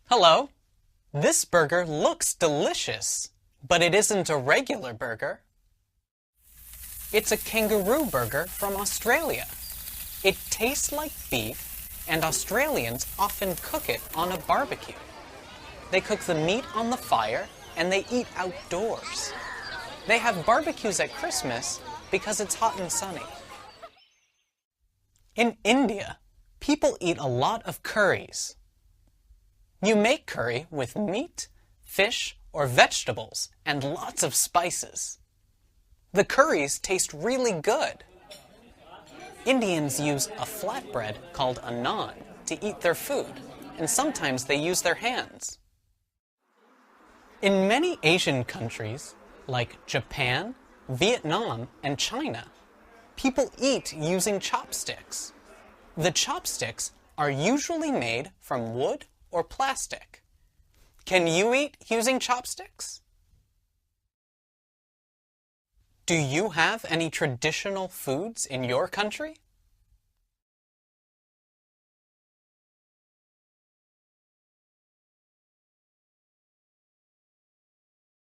Hello. This burger looks delicious, but it isn't a regular burger. It's a kangaroo burger from Australia. It tastes like beef, and Australians often cook it on a barbecue. They cook the meat on the fire, and they eat outdoors. They have barbecues at Christmas because it's hot and sunny. In India, people eat a lot of curries. You make curry with meat, fish, or vegetables, and lots of spices. The curries taste really good. Indians use a flatbread called a naan to eat their food, and sometimes they use their hands. In many Asian countries, like Japan, Vietnam, and China, people eat using chopsticks. The chopsticks are usually made from wood or plastic. Can you eat using chopsticks? Do you have any traditional foods in your country?